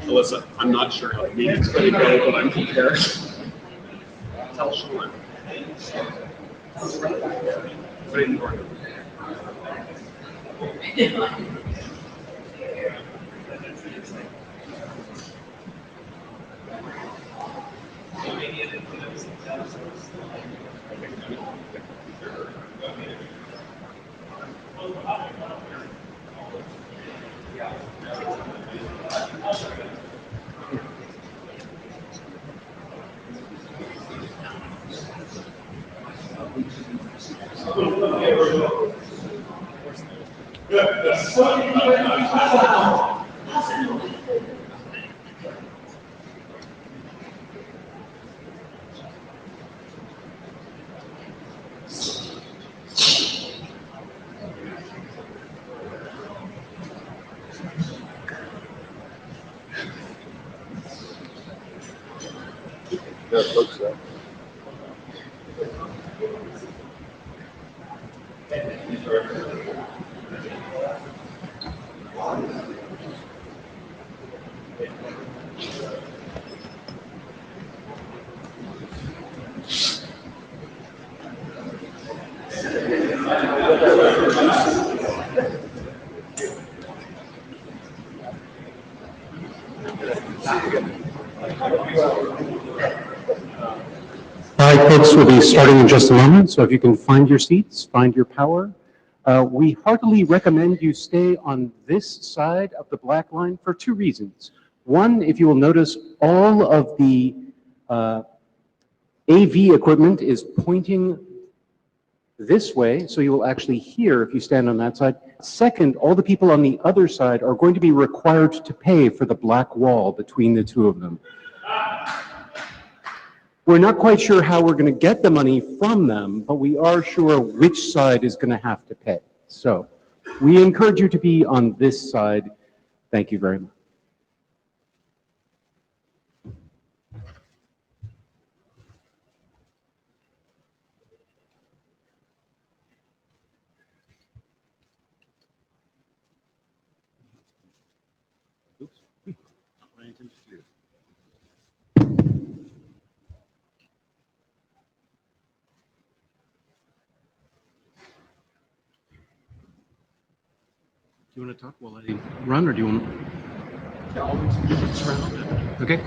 Alyssa, I'm not sure how the meeting's going to go, but I'm prepared. Tell Sean. Put it in order. Yeah, it looks so. All right, folks, we'll be starting in just a moment, so if you can find your seats, find your power. We heartily recommend you stay on this side of the black line for two reasons. One, if you will notice, all of the AV equipment is pointing this way, so you will actually hear if you stand on that side. Second, all the people on the other side are going to be required to pay for the black wall between the two of them. We're not quite sure how we're going to get the money from them, but we are sure which side is going to have to pay. So we encourage you to be on this side. Thank you very much. Oops. Right into you. Do you want to talk while I run, or do you want to? Okay.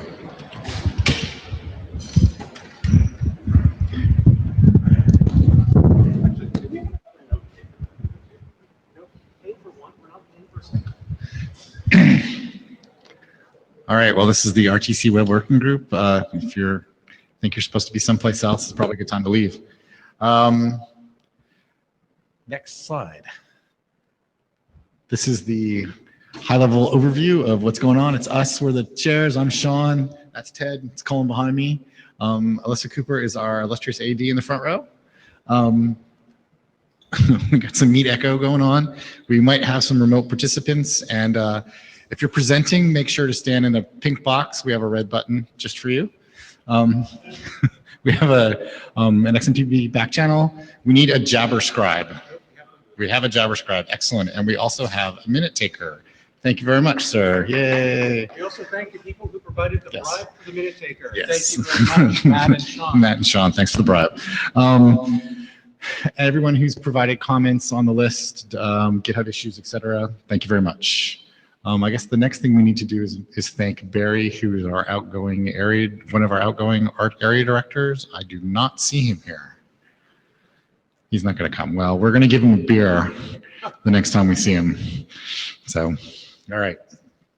All right, well, this is the RTC Web Working Group. If you think you're supposed to be someplace else, it's probably a good time to leave. Next slide. This is the high-level overview of what's going on. It's us, we're the chairs. I'm Sean, that's Ted, it's Colin behind me. Alyssa Cooper is our illustrious AD in the front row. We got some meet echo going on. We might have some remote participants, and if you're presenting, make sure to stand in a pink box. We have a red button just for you. We have an XMPB back channel. We need a Jabber scribe. We have a Jabber scribe, excellent. And we also have a minute taker. Thank you very much, sir. Yay. We also thank the people who provided the bribe for the minute taker. Yes. Thank you very much, Matt and Sean. Matt and Sean, thanks for the bribe. Everyone who's provided comments on the list, GitHub issues, etc. Thank you very much. I guess the next thing we need to do is thank Barry, who is our outgoing one of our outgoing art area directors. I do not see him here. He's not going to come. Well, we're going to give him a beer the next time we see him. So, all right.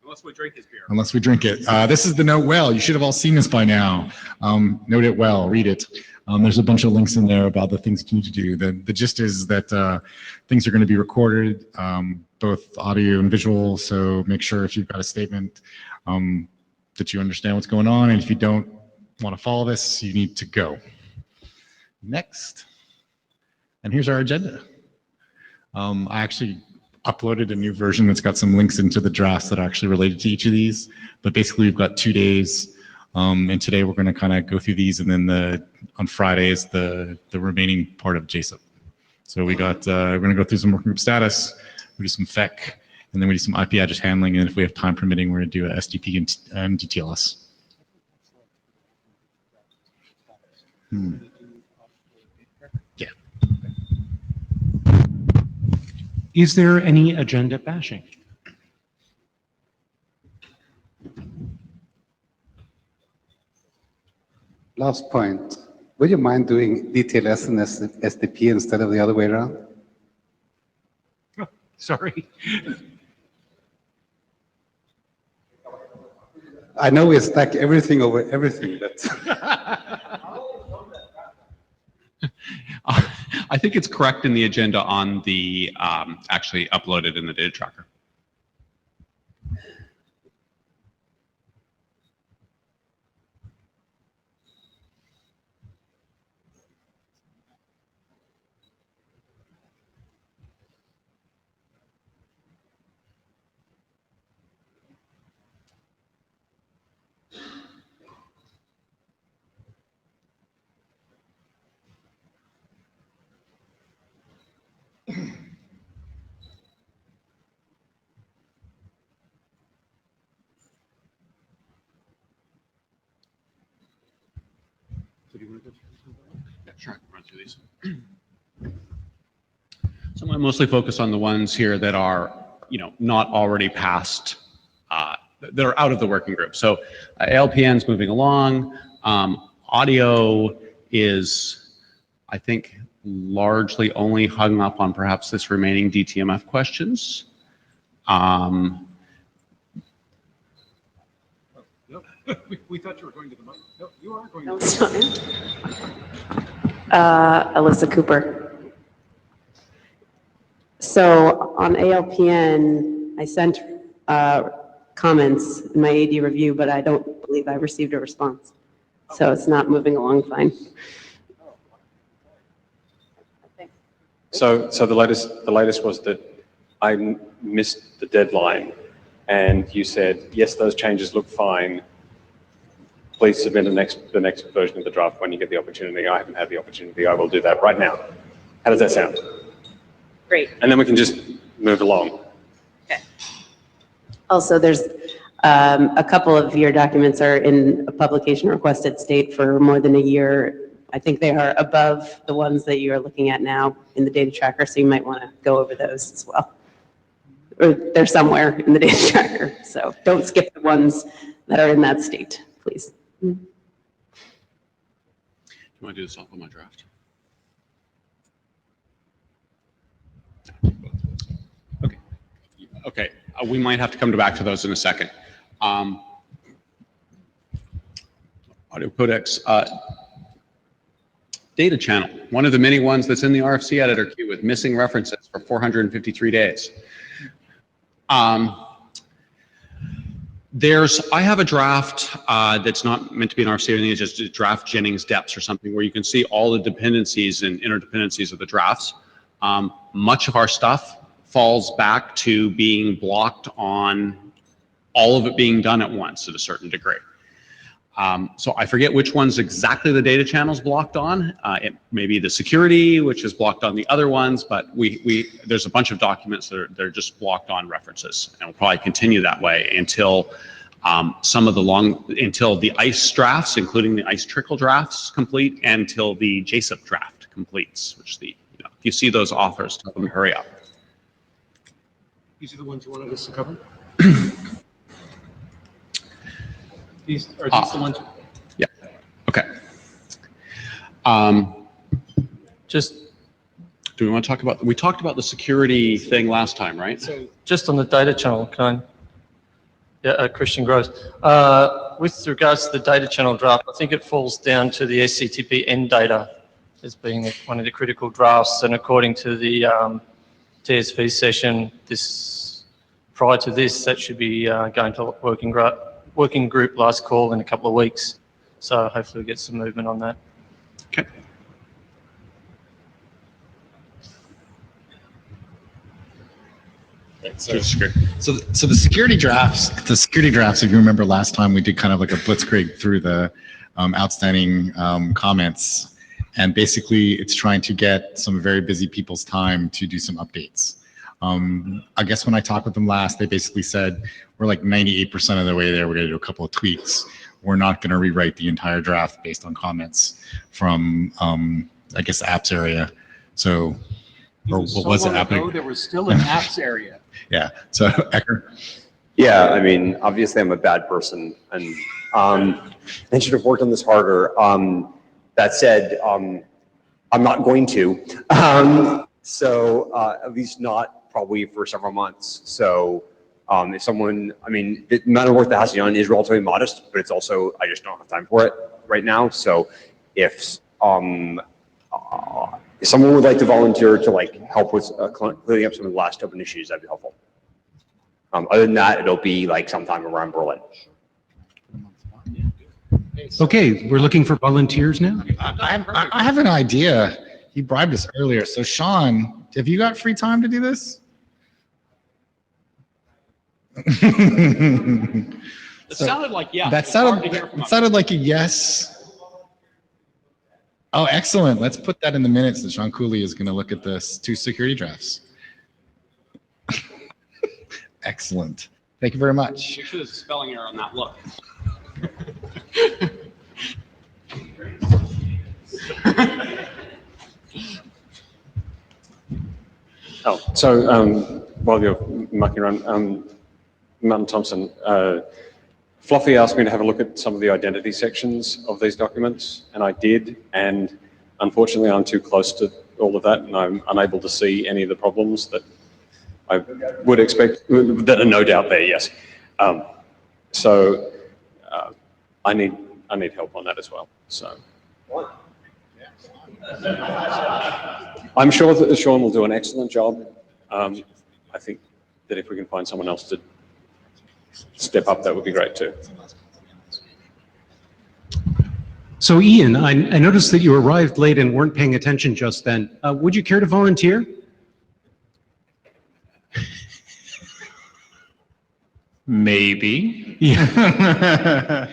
Unless we drink his beer. Unless we drink it. This is the Note Well. You should have all seen this by now. Note it well. Read it. There's a bunch of links in there about the things you need to do. The gist is that things are going to be recorded, both audio and visual. So make sure if you've got a statement that you understand what's going on. And if you don't want to follow this, you need to go. Next. And here's our agenda. I actually uploaded a new version that's got some links into the drafts that are actually related to each of these. But basically, we've got 2 days. And today we're going to kind of go through these, and then on Friday is the remaining part of JSON. So we're going to go through some working group status, we do some FEC, And then we do some IP address handling, and if we have time permitting, we're going to do a SDP and DTLS. Yeah. Is there any agenda bashing? Last point. Would you mind doing DTLS and SDP instead of the other way around? Sorry. I know we stack everything over everything, but I think it's correct in the agenda on the actually uploaded in the data tracker. Yeah, sure, I can run through these. So I'm going to mostly focus on the ones here that are, not already passed, that are out of the working group. So ALPN's moving along. Audio is, I think, largely only hung up on perhaps this remaining DTMF questions. We thought you were going to the mic. No, you are going No, it's not. Alyssa Cooper. So on ALPN, I sent comments in my AD review, but I don't believe I received a response. So it's not moving along fine. So the latest was that I missed the deadline, and you said, yes, those changes look fine. Please submit the next version of the draft when you get the opportunity. I haven't had the opportunity. I will do that right now. How does that sound? Great. And then we can just move along. Okay. Also, there's a couple of your documents are in a publication requested state for more than a year. I think they are above the ones that you are looking at now in the data tracker, so you might want to go over those as well. Or they're somewhere in the data tracker, so don't skip the ones that are in that state, please. Do you want to do this off of my draft? Okay. Okay. We might have to come back to those in a second. Audio codecs. Data channel, one of the many ones that's in the RFC editor queue with missing references for 453 days. I have a draft that's not meant to be an RFC, it's just a draft Jennings depths or something where you can see all the dependencies and interdependencies of the drafts. Much of our stuff falls back to being blocked on all of it being done at once at a certain degree. So I forget which ones exactly the data channel's blocked on. It may be the security, which is blocked on the other ones, but there's a bunch of documents that are just blocked on references, and we'll probably continue that way until until the ICE drafts, including the ICE trickle drafts, complete, and until the JSIP draft completes. Which if you see those authors, tell them to hurry up. These are the ones you wanted us to cover? Are these the ones? Yeah. Okay. Just Do we want to talk about? We talked about the security thing last time, right? so just on the data channel, can I? Yeah, Christian Gross. With regards to the data channel draft, I think it falls down to the SCTP end data as being one of the critical drafts, and according to the TSV session, prior to this, that should be going to working group last call in a couple of weeks. So hopefully we get some movement on that. Okay. So the security drafts, if you remember last time, we did kind of like a blitzkrieg through the outstanding comments. And basically it's trying to get some very busy people's time to do some updates. I guess when I talked with them last, they basically said, we're like 98% of the way there. We're going to do a couple of tweaks. We're not going to rewrite the entire draft based on comments from, I guess, the apps area. So, or what was it? There was still an apps area. Yeah. So, Ecker. Yeah, I mean, obviously I'm a bad person and I should have worked on this harder. That said, I'm not going to. So at least not probably for several months. So if someone, I mean, the amount of work that has to be done is relatively modest, but it's also, I just don't have time for it right now. So if someone would like to volunteer to like help with clearing up some of the last open issues, that'd be helpful. Other than that, it'll be like sometime around Berlin. Okay, we're looking for volunteers now. I have an idea. He bribed us earlier. So Sean, have you got free time to do this? It sounded like yes. That sounded like a yes. Oh, excellent. Let's put that in the minutes that Sean Cooley is going to look at this 2 security drafts. Excellent. Thank you very much. Make sure there's a spelling error on that look. Oh, so while you're mucking around, Martin Thompson, Fluffy asked me to have a look at some of the identity sections of these documents, and I did, and unfortunately I'm too close to all of that, and I'm unable to see any of the problems that I would expect, that are no doubt there, yes. So I need help on that as well, so. I'm sure that Sean will do an excellent job. I think that if we can find someone else to step up, that would be great too. So Ian, I noticed that you arrived late and weren't paying attention just then. Would you care to volunteer? Maybe. Yeah.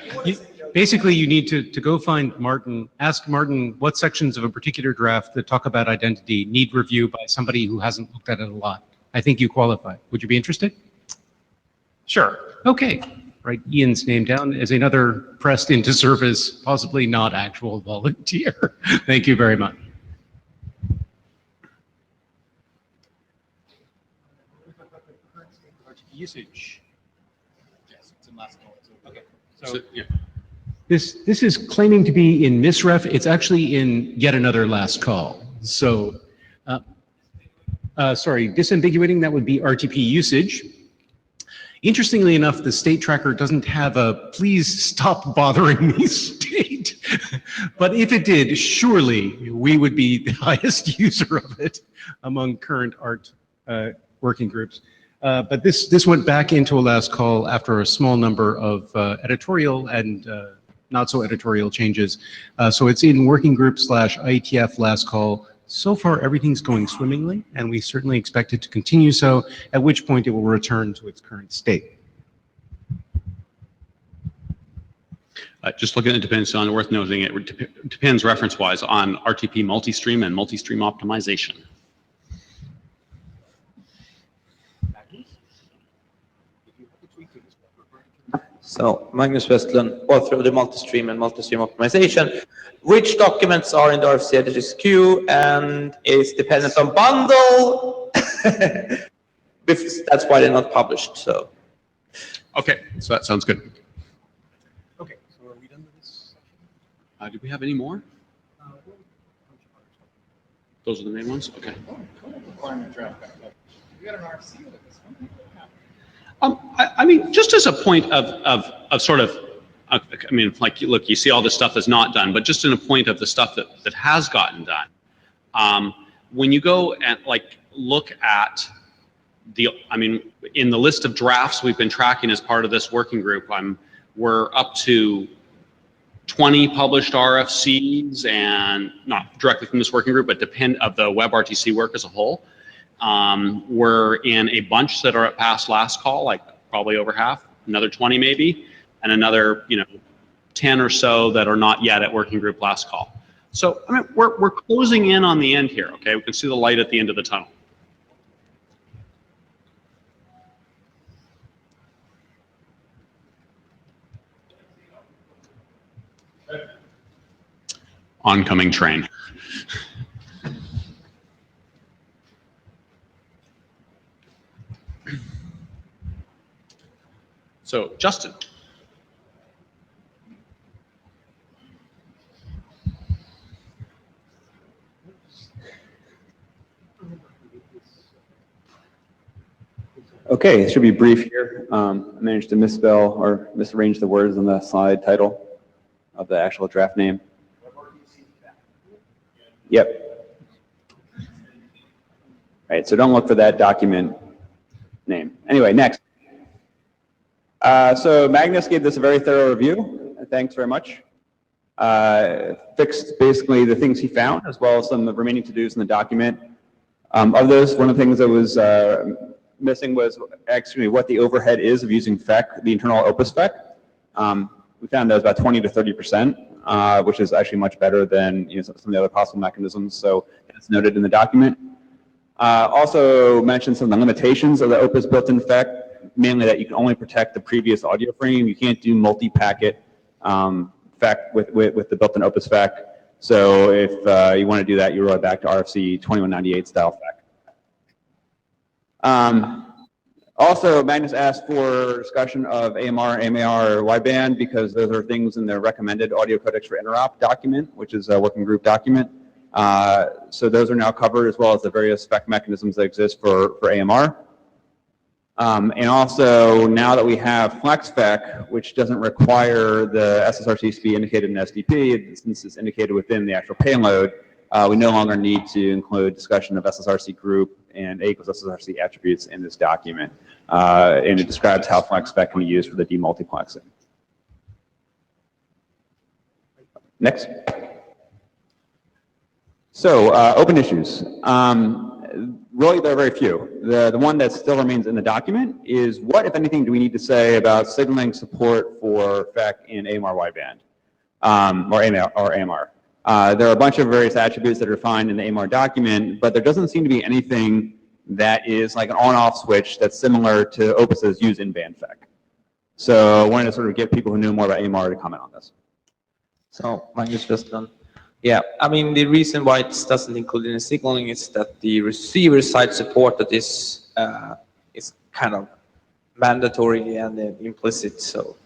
Basically, you need to go find Martin, ask Martin what sections of a particular draft that talk about identity need review by somebody who hasn't looked at it a lot. I think you qualify. Would you be interested? Sure. Okay. Write Ian's name down as another pressed into service, possibly not actual volunteer. Thank you very much. Usage. Yes, it's in last call. Okay. So yeah. This is claiming to be in misref. It's actually in yet another last call. So, sorry, disambiguating, that would be RTP usage. Interestingly enough, the state tracker doesn't have a please stop bothering me state. But if it did, surely we would be the highest user of it among current art working groups. But this went back into a last call after a small number of editorial and not so editorial changes. So it's in working group / IETF last call. So far, everything's going swimmingly, and we certainly expect it to continue so, at which point it will return to its current state. Just looking at dependency on, worth noting, it depends reference-wise on RTP multi-stream and multi-stream optimization. So Magnus Westlund, author of the multi-stream and multi-stream optimization. Which documents are in the RFC editors queue and is dependent on bundle? That's why they're not published. So. Okay, so that sounds good. Okay, so are we done with this Do we have any more? Those are the main ones? Okay. I mean, just as a point of sort of, I mean, like, look, you see all this stuff that's not done, but just in a point of the stuff that has gotten done. When you go and like look at I mean, in the list of drafts we've been tracking as part of this working group, we're up to 20 published RFCs, and not directly from this working group, but of the WebRTC work as a whole. We're in a bunch that are at past last call, like probably over half, another 20 maybe, and another 10 or so that are not yet at working group last call. So I mean, we're closing in on the end here. Okay, we can see the light at the end of the tunnel. oncoming train. So, Justin. Okay, it should be brief here. I managed to misspell or misarrange the words on the slide title of the actual draft name. Yep. All right, so don't look for that document name. Anyway, next. So Magnus gave this a very thorough review. Thanks very much. Fixed basically the things he found, as well as some of the remaining to-dos in the document. Of those, one of the things that was missing was actually what the overhead is of using FEC, the internal Opus FEC. We found that was about 20 to 30%, which is actually much better than some of the other possible mechanisms. So it's noted in the document. Also mentioned some of the limitations of the Opus built-in FEC, mainly that you can only protect the previous audio frame. You can't do multi-packet FEC with the built-in Opus FEC. So if you want to do that, you roll it back to RFC 2198 style FEC. Also, Magnus asked for discussion of AMR, MAR, wideband, because those are things in the recommended audio codecs for interop document, which is a working group document. So those are now covered, as well as the various spec mechanisms that exist for AMR. And also, now that we have FlexFEC, which doesn't require the SSRC to be indicated in SDP, since it's indicated within the actual payload, we no longer need to include discussion of SSRC group and A equals SSRC attributes in this document. And it describes how FlexFEC can be used for the demultiplexing. Next. So, open issues. Really, there are very few. The one that still remains in the document is what, if anything, do we need to say about signaling support for FEC in AMR wideband, or AMR. There are a bunch of various attributes that are defined in the AMR document, but there doesn't seem to be anything that is like an on-off switch that's similar to Opus's use in band FEC. So I wanted to sort of get people who knew more about AMR to comment on this. So, Magnus Westland. Yeah, I mean, the reason why it doesn't include any signaling is that the receiver side support that is kind of mandatory and implicit, so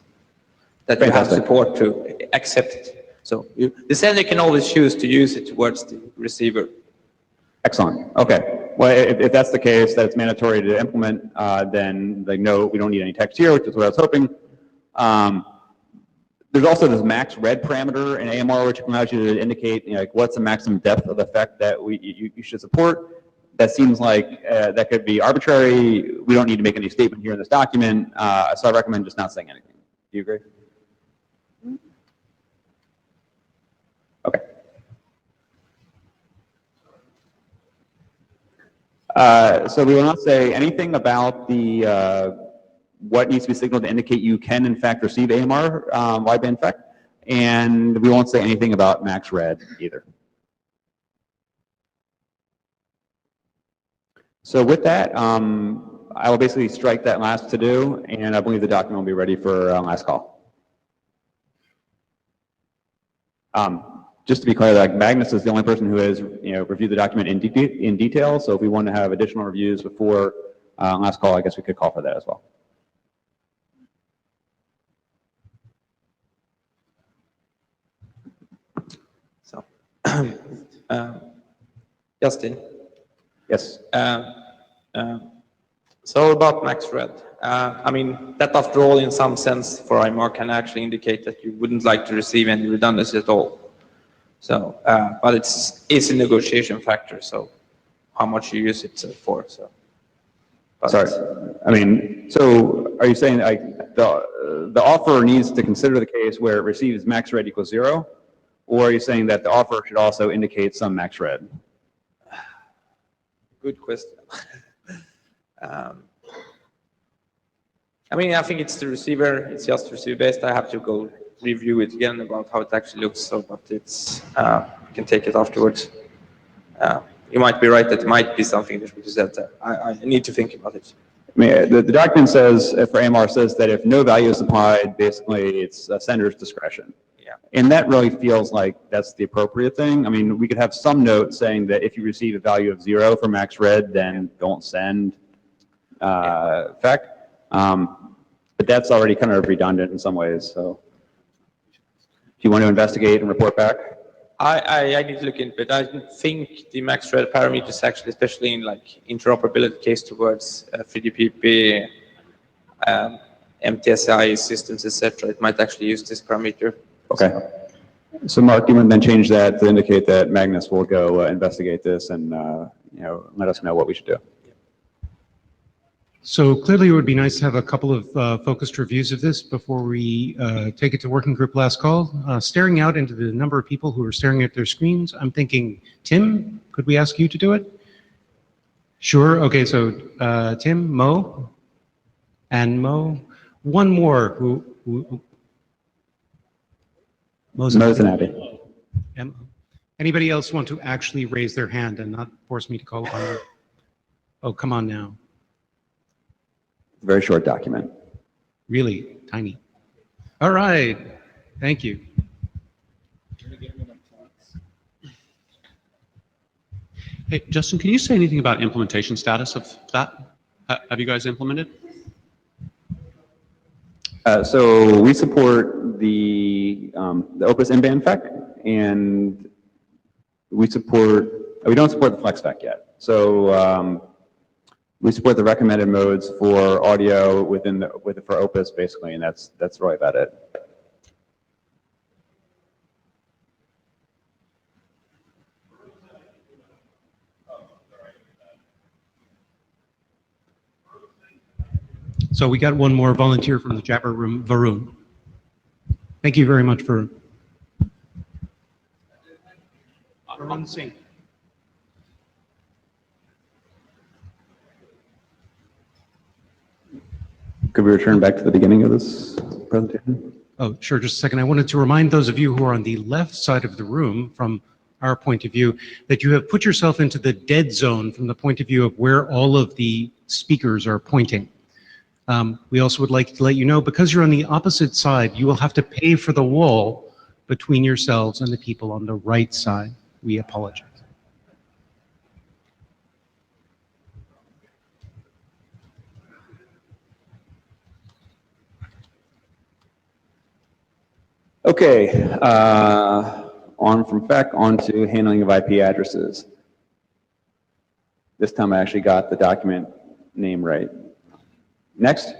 that you have support to accept it. So the sender can always choose to use it towards the receiver. Excellent. Okay. Well, if that's the case, that it's mandatory to implement, then like, no, we don't need any text here, which is what I was hoping. There's also this max read parameter in AMR, which allows you to indicate like what's the maximum depth of effect that you should support. That seems like that could be arbitrary. We don't need to make any statement here in this document, so I recommend just not saying anything. Do you agree? Okay. So we will not say anything about the what needs to be signaled to indicate you can in fact receive AMR wideband FEC, and we won't say anything about max read either. So with that, I will basically strike that last to do, and I believe the document will be ready for last call. Just to be clear, like Magnus is the only person who has reviewed the document in detail. So if we want to have additional reviews before last call, I guess we could call for that as well. So, Justin. Yes. So about max read. I mean, that after all, in some sense, for IMR can actually indicate that you wouldn't like to receive any redundancy at all. So, but it's a negotiation factor. So, how much you use it for? So, sorry. I mean, so are you saying like the offer needs to consider the case where it receives max read equals 0, or are you saying that the offer should also indicate some max read? Good question. I mean, I think it's the receiver. It's just receiver based. I have to go review it again about how it actually looks. So, but it's we can take it afterwards. You might be right that it might be something that we just said. I need to think about it. I mean, the document says, for AMR, says that if no value is applied, basically it's a sender's discretion. Yeah. And that really feels like that's the appropriate thing. I mean, we could have some note saying that if you receive a value of 0 for max read, then don't send FEC. But that's already kind of redundant in some ways. So if you want to investigate and report back. I need to look into it. I think the max read parameters actually, especially in like interoperability case towards 3GPP, MTSI systems, etc., it might actually use this parameter. Okay. So Mark, you would then change that to indicate that Magnus will go investigate this and let us know what we should do. So clearly it would be nice to have a couple of focused reviews of this before we take it to working group last call. Staring out into the number of people who are staring at their screens, I'm thinking, Tim, could we ask you to do it? Sure. Okay, so Tim, Mo, and Mo. One more who Mo's and Abby. Anybody else want to actually raise their hand and not force me to call upon them? Oh, come on now. Very short document. Really tiny. All right. Thank you. Hey, Justin, can you say anything about implementation status of that? Have you guys implemented? So we support the Opus in-band FEC, and we don't support the Flex FEC yet. So we support the recommended modes for audio for Opus basically, and that's really about it. So we got one more volunteer from the Jabber room, Varun. Thank you very much for Varun Singh. Could we return back to the beginning of this presentation? Oh, sure, just a second. I wanted to remind those of you who are on the left side of the room, from our point of view, that you have put yourself into the dead zone from the point of view of where all of the speakers are pointing. We also would like to let you know, because you're on the opposite side, you will have to pay for the wall between yourselves and the people on the right side. We apologize. Okay, on from FEC on to handling of IP addresses. This time I actually got the document name right. Next.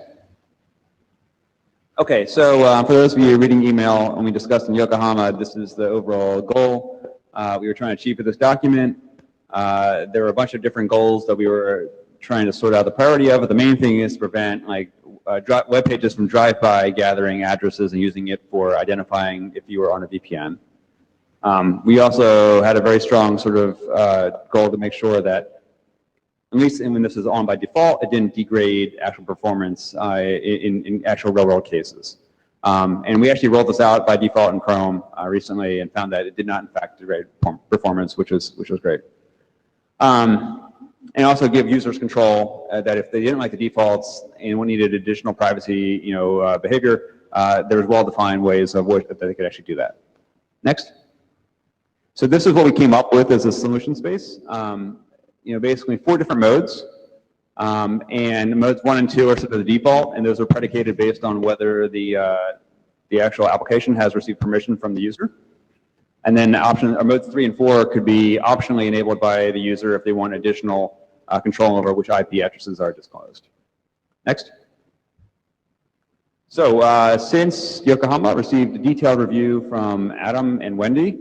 Okay, so for those of you reading email, when we discussed in Yokohama, this is the overall goal we were trying to achieve for this document. There were a bunch of different goals that we were trying to sort out the priority of, but the main thing is to prevent web pages from drive-by gathering addresses and using it for identifying if you were on a VPN. We also had a very strong sort of goal to make sure that, at least when this is on by default, it didn't degrade actual performance in actual real-world cases. And we actually rolled this out by default in Chrome recently and found that it did not, in fact, degrade performance, which was great. And also give users control that if they didn't like the defaults and needed additional privacy, behavior, there was well-defined ways of which that they could actually do that. Next. So this is what we came up with as a solution space. Basically 4 different modes, and modes 1 and 2 are sort of the default, and those are predicated based on whether the actual application has received permission from the user. And then modes 3 and 4 could be optionally enabled by the user if they want additional control over which IP addresses are disclosed. Next. So since Yokohama received a detailed review from Adam and Wendy,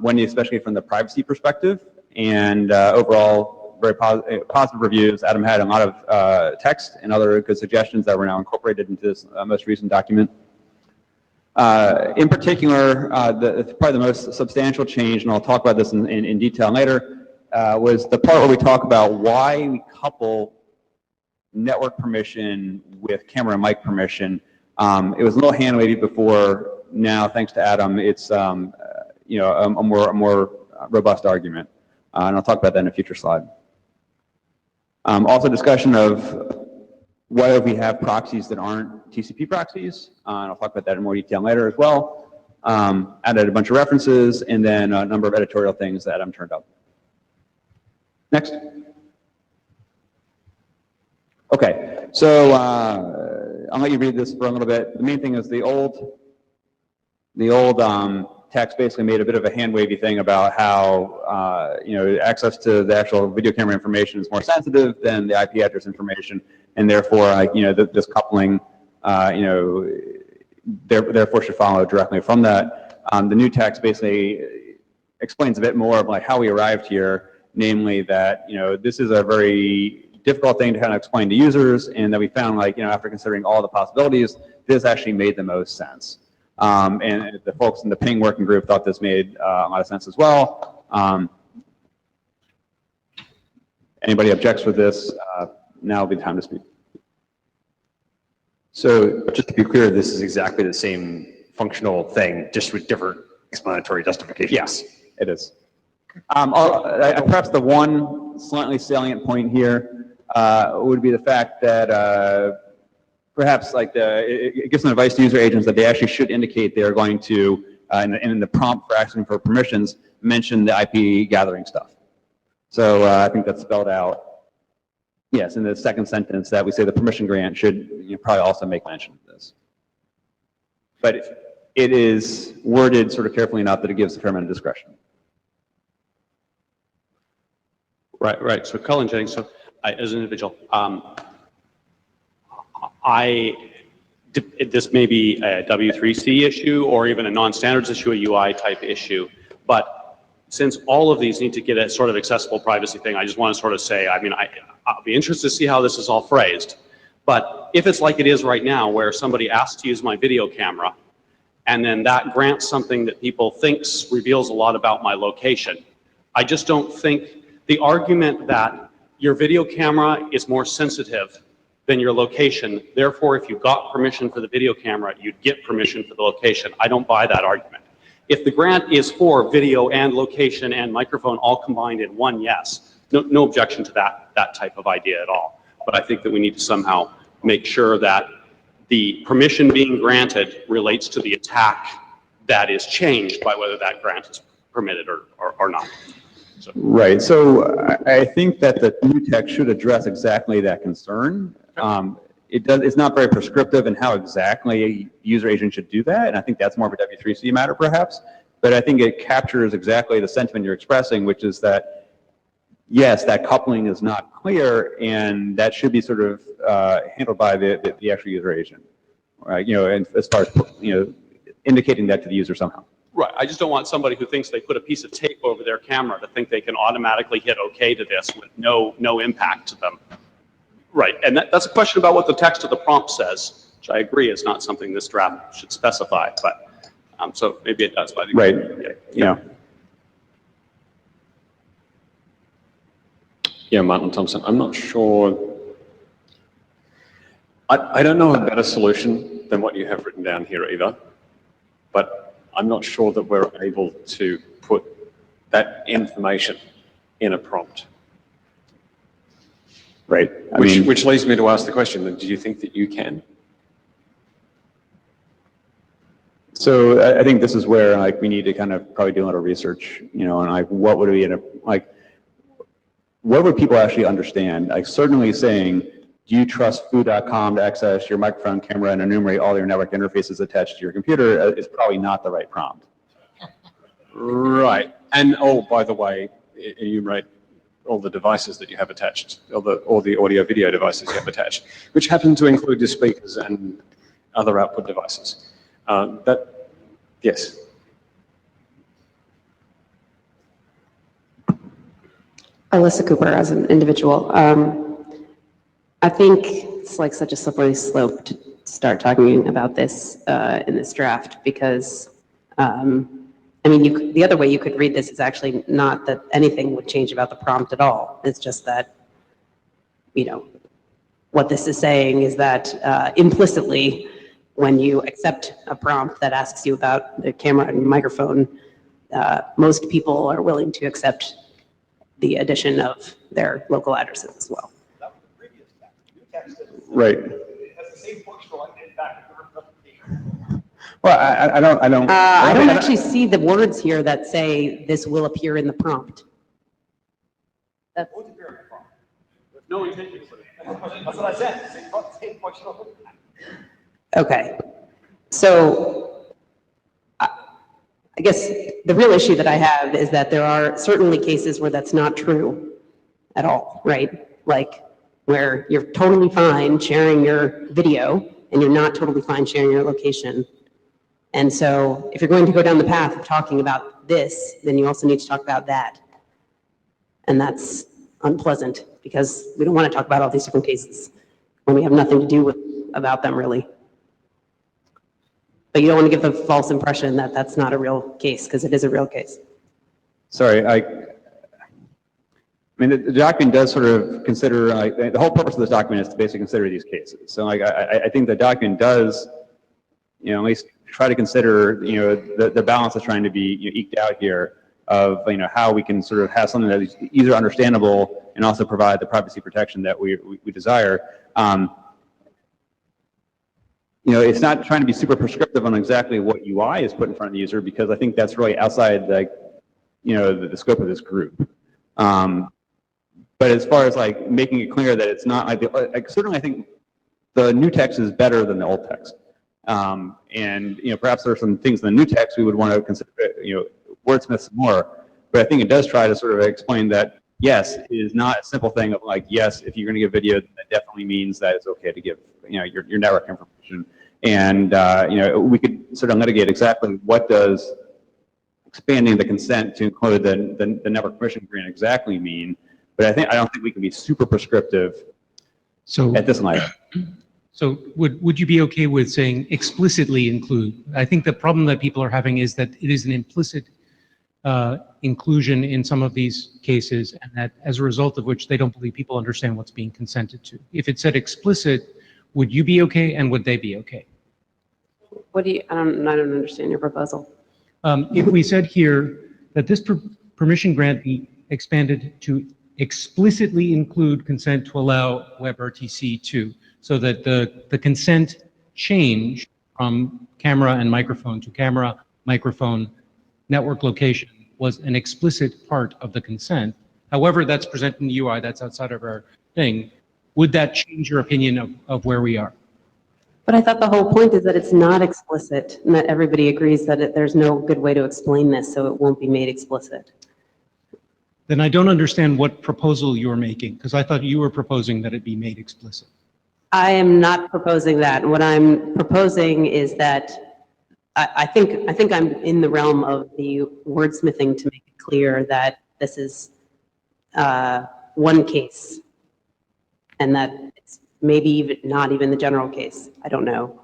Wendy especially from the privacy perspective, and overall very positive reviews. Adam had a lot of text and other good suggestions that were now incorporated into this most recent document. In particular, probably the most substantial change, and I'll talk about this in detail later, was the part where we talk about why we couple network permission with camera and mic permission. It was a little hand-wavy before. Now, thanks to Adam, it's a more robust argument. And I'll talk about that in a future slide. Also discussion of whether we have proxies that aren't TCP proxies, and I'll talk about that in more detail later as well. added a bunch of references, and then a number of editorial things that Adam turned up. Next. Okay, so I'll let you read this for a little bit. The main thing is the old text basically made a bit of a hand-wavy thing about how access to the actual video camera information is more sensitive than the IP address information, and therefore this coupling therefore should follow directly from that. The new text basically explains a bit more of like how we arrived here, namely that this is a very difficult thing to kind of explain to users, and that we found after considering all the possibilities, this actually made the most sense. And the folks in the ping working group thought this made a lot of sense as well. Anybody objects with this? Now will be the time to speak. So just to be clear, this is exactly the same functional thing, just with different explanatory justifications. Yes, it is. Perhaps the one slightly salient point here would be the fact that perhaps it gives some advice to user agents that they actually should indicate they are going to, in the prompt for asking for permissions, mention the IP gathering stuff. So I think that's spelled out. Yes, in the second sentence that we say the permission grant should probably also make mention of this. But it is worded sort of carefully enough that it gives a fair amount of discretion. Right. So Cullen Jennings, so as an individual, this may be a W3C issue or even a non-standards issue, a UI type issue, but since all of these need to get a sort of accessible privacy thing, I just want to sort of say, I'll be interested to see how this is all phrased, but if it's like it is right now, where somebody asks to use my video camera, and then that grants something that people thinks reveals a lot about my location, I just don't think the argument that your video camera is more sensitive than your location, therefore if you got permission for the video camera, you'd get permission for the location. I don't buy that argument. If the grant is for video and location and microphone all combined in one, yes, no objection to that type of idea at all. But I think that we need to somehow make sure that the permission being granted relates to the attack that is changed by whether that grant is permitted or not. So. Right. So I think that the new text should address exactly that concern. It's not very prescriptive in how exactly a user agent should do that, and I think that's more of a W3C matter perhaps, but I think it captures exactly the sentiment you're expressing, which is that, yes, that coupling is not clear, and that should be sort of handled by the actual user agent, right? And as far as, indicating that to the user somehow. Right. I just don't want somebody who thinks they put a piece of tape over their camera to think they can automatically hit OK to this with no impact to them. Right. And that's a question about what the text of the prompt says, which I agree is not something this draft should specify. But so maybe it does. But right. Yeah. Yeah, Martin Thompson. I'm not sure. I don't know a better solution than what you have written down here either, but I'm not sure that we're able to put that information in a prompt. Right. Which leads me to ask the question, do you think that you can? So I think this is where we need to kind of probably do a little research, and what would be what would people actually understand? Certainly saying, do you trust foo.com to access your microphone, camera, and enumerate all your network interfaces attached to your computer is probably not the right prompt. Right. And by the way, enumerate all the devices that you have attached, all the audio video devices you have attached, which happen to include your speakers and other output devices. Yes. Alyssa Cooper, as an individual, I think it's such a slippery slope to start talking about this in this draft because, the other way you could read this is actually not that anything would change about the prompt at all. It's just that, what this is saying is that implicitly, when you accept a prompt that asks you about the camera and microphone, most people are willing to accept the addition of their local addresses as well. Right. It has the same functional, in fact, Well, I don't, I don't actually see the words here that say this will appear in the prompt. That's, No intention. That's what I said. okay. So I guess the real issue that I have is that there are certainly cases where that's not true at all, right? Like where you're totally fine sharing your video and you're not totally fine sharing your location. And so if you're going to go down the path of talking about this, then you also need to talk about that. And that's unpleasant because we don't want to talk about all these different cases when we have nothing to do with about them really. But you don't want to give the false impression that that's not a real case because it is a real case. sorry, I mean, the document does sort of consider, the whole purpose of this document is to basically consider these cases. So like, I think the document does, you know, at least try to consider, you know, the balance that's trying to be, you know, eked out here of, you know, how we can sort of have something that is either understandable and also provide the privacy protection that we desire. You know, it's not trying to be super prescriptive on exactly what UI is put in front of the user because I think that's really outside the, you know, the scope of this group. But as far as like making it clear that it's not like certainly I think the new text is better than the old text. And, you know, perhaps there are some things in the new text we would want to consider, you know, wordsmith some more. But I think it does try to sort of explain that, yes, it is not a simple thing of like, yes, if you're going to give video, that definitely means that it's okay to give, you know, your network information. And, you know, we could sort of litigate exactly what does expanding the consent to include the network permission grant exactly mean. But I don't think we can be super prescriptive at this light. So would you be okay with saying explicitly include? I think the problem that people are having is that it is an implicit inclusion in some of these cases, and that as a result of which they don't believe people understand what's being consented to. If it said explicit, would you be okay and would they be okay? What do you, I don't understand your proposal. If we said here that this permission grant be expanded to explicitly include consent to allow WebRTC2, so that the consent change from camera and microphone to camera, microphone, network location was an explicit part of the consent. However, that's presented in the UI, that's outside of our thing. Would that change your opinion of where we are? But I thought the whole point is that it's not explicit and that everybody agrees that there's no good way to explain this, so it won't be made explicit. Then I don't understand what proposal you're making, because I thought you were proposing that it be made explicit. I am not proposing that. What I'm proposing is that I think I'm in the realm of the wordsmithing to make it clear that this is one case and that it's maybe even not even the general case. I don't know.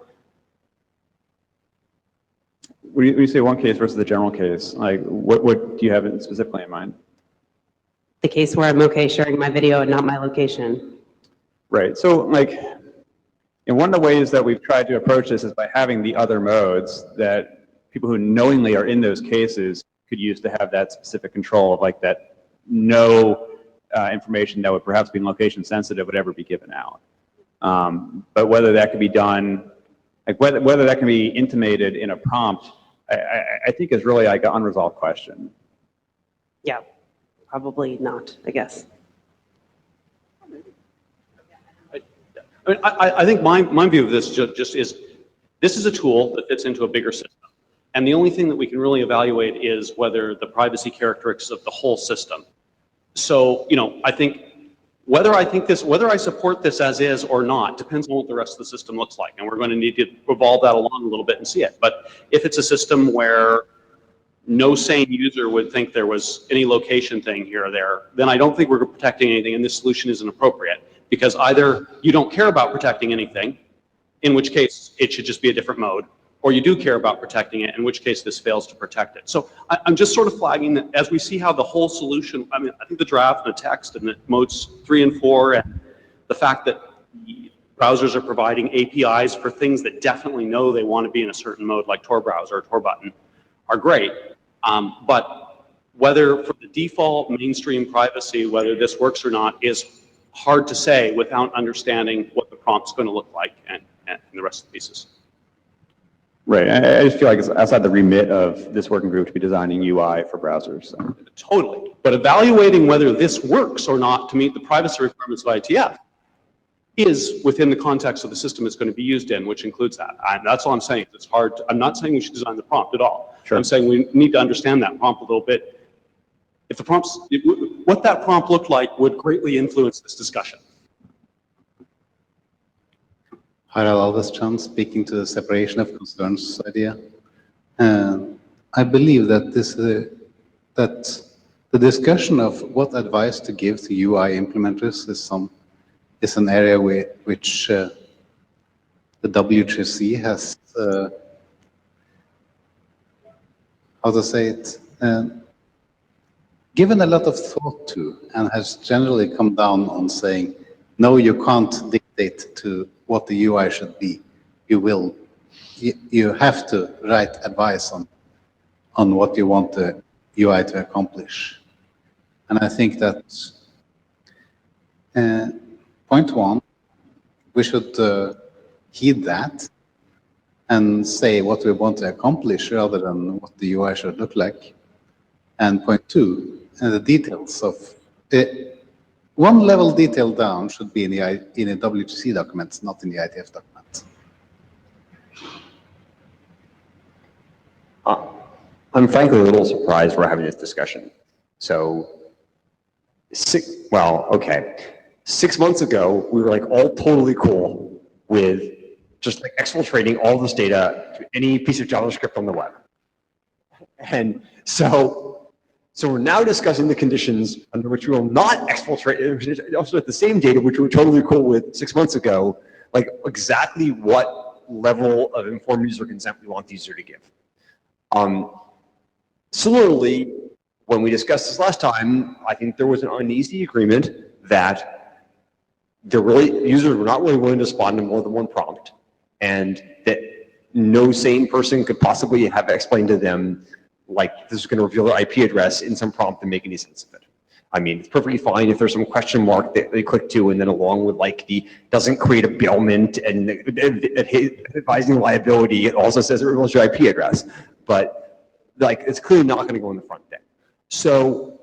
When you say one case versus the general case, like what do you have specifically in mind? The case where I'm okay sharing my video and not my location. Right. So like, and one of the ways that we've tried to approach this is by having the other modes that people who knowingly are in those cases could use to have that specific control of like that no information that would perhaps be location sensitive would ever be given out. But whether that could be done, like whether that can be intimated in a prompt, I think is really like an unresolved question. Yeah, probably not, I guess. I mean, I think my view of this just is, this is a tool that fits into a bigger system. And the only thing that we can really evaluate is whether the privacy characteristics of the whole system. So, you know, I think whether I support this as is or not depends on what the rest of the system looks like. And we're going to need to evolve that along a little bit and see it. But if it's a system where no sane user would think there was any location thing here or there, then I don't think we're protecting anything, and this solution isn't appropriate. Because either you don't care about protecting anything, in which case it should just be a different mode, or you do care about protecting it, in which case this fails to protect it. So I'm just sort of flagging that as we see how the whole solution, I mean, I think the draft and the text and the modes 3 and 4 and the fact that browsers are providing APIs for things that definitely know they want to be in a certain mode, like Tor browser or Tor button, are great. But whether for the default mainstream privacy, whether this works or not is hard to say without understanding what the prompt's going to look like and the rest of the pieces. Right. I just feel like it's outside the remit of this working group to be designing UI for browsers. So. Totally. But evaluating whether this works or not to meet the privacy requirements of IETF is within the context of the system it's going to be used in, which includes that. That's all I'm saying. It's hard. I'm not saying we should design the prompt at all. Sure. I'm saying we need to understand that prompt a little bit. If the prompts, what that prompt looked like would greatly influence this discussion. Harald Alderstrand, speaking to the separation of concerns idea. I believe that that the discussion of what advice to give to UI implementers is an area which the W3C has, how to say it, given a lot of thought to, and has generally come down on saying, no, you can't dictate to what the UI should be. You have to write advice on what you want the UI to accomplish. And I think that point one, we should heed that and say what we want to accomplish rather than what the UI should look like. And point two, the details of one level detail down should be in the W3C documents, not in the IETF documents. I'm frankly a little surprised we're having this discussion. So, 6 months ago, we were like all totally cool with just like exfiltrating all this data to any piece of JavaScript on the web. And so we're now discussing the conditions under which we will not exfiltrate also the same data, which we were totally cool with 6 months ago, like exactly what level of informed user consent we want the user to give. Similarly, when we discussed this last time, I think there was an uneasy agreement that users were not really willing to respond to more than one prompt, and that no sane person could possibly have explained to them, like, this is going to reveal their IP address in some prompt and make any sense of it. I mean, it's perfectly fine if there's some question mark that they click to, and then along with like the doesn't create a bailment and advising liability, it also says it reveals your IP address. But like, it's clearly not going to go in the front thing. So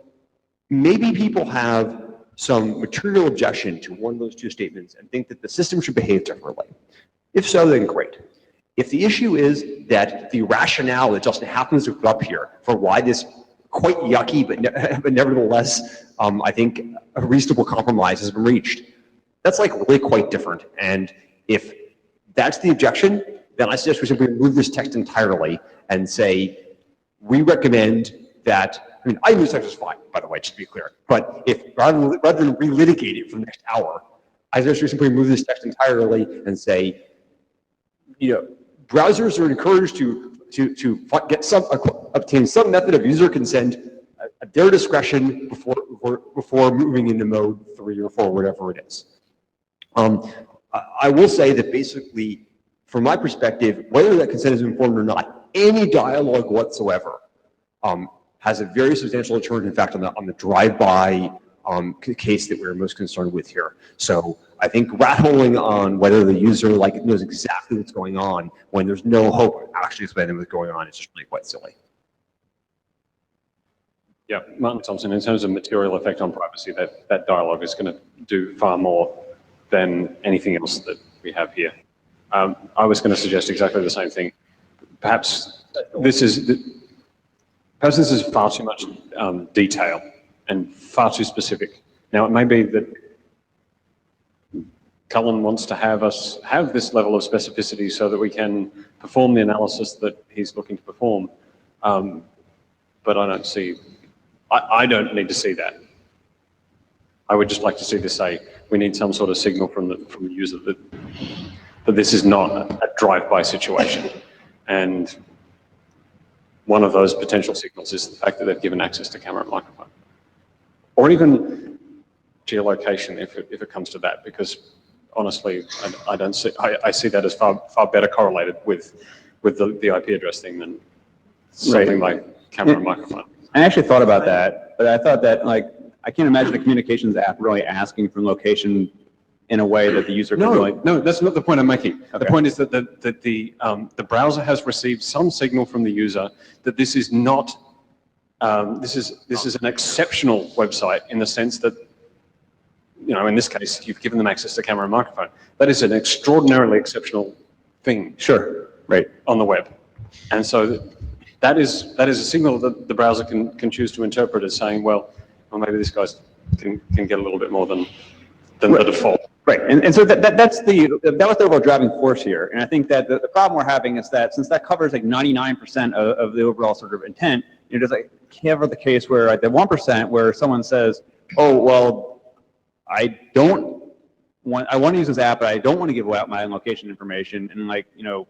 maybe people have some material objection to one of those two statements and think that the system should behave differently. If so, then great. If the issue is that the rationale that just happens to come up here for why this quite yucky, but nevertheless, I think a reasonable compromise has been reached, that's like really quite different. And if that's the objection, then I suggest we simply remove this text entirely and say, we recommend that, I mean, I use text is fine, by the way, just to be clear. But if rather than relitigate it for the next hour, I suggest we simply remove this text entirely and say, you know, browsers are encouraged to obtain some method of user consent at their discretion before moving into mode 3 or 4, whatever it is. I will say that basically, from my perspective, whether that consent is informed or not, any dialogue whatsoever has a very substantial deterrent effect on the drive-by case that we're most concerned with here. So I think rat-holing on whether the user knows exactly what's going on when there's no hope of actually explaining what's going on is just really quite silly. Yeah, Martin Thompson, in terms of material effect on privacy, that dialogue is going to do far more than anything else that we have here. I was going to suggest exactly the same thing. Perhaps this is far too much detail and far too specific. Now, it may be that Cullen wants to have us have this level of specificity so that we can perform the analysis that he's looking to perform. But I don't need to see that. I would just like to see this say, we need some sort of signal from the user that this is not a drive-by situation. And one of those potential signals is the fact that they've given access to camera and microphone. Or even geolocation if it comes to that, because honestly, I see that as far better correlated with the IP address thing than something like camera and microphone. I actually thought about that, but I thought that, like, I can't imagine a communications app really asking for location in a way that the user can really. No, that's not the point I'm making. The Okay. point is that the browser has received some signal from the user that this is not, this is an exceptional website in the sense that, you know, in this case, you've given them access to camera and microphone. That is an extraordinarily exceptional thing. Sure, right. On the web. And so that is a signal that the browser can choose to interpret as saying, well, maybe this guy can get a little bit more than the default. Right, and so that was the overall driving force here. And I think that the problem we're having is that since that covers like 99% of the overall sort of intent, you know, there's like never the case where like the 1% where someone says, oh, well, I want to use this app, but I don't want to give out my location information. And like, you know,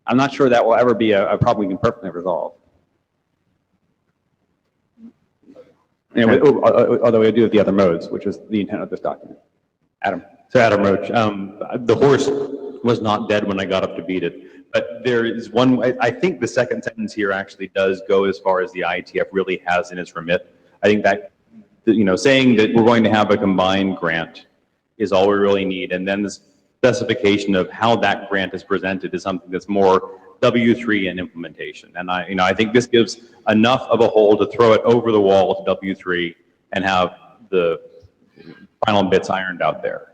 I'm not sure that will ever be a problem we can perfectly resolve. You know, although we do have the other modes, which is the intent of this document. Adam. So Adam Roach, the horse was not dead when I got up to beat it, but there is one, I think the second sentence here actually does go as far as the IETF really has in its remit. I think that, you know, saying that we're going to have a combined grant is all we really need. And then the specification of how that grant is presented is something that's more W3 and implementation. And I think this gives enough of a hole to throw it over the wall to W3 and have the final bits ironed out there.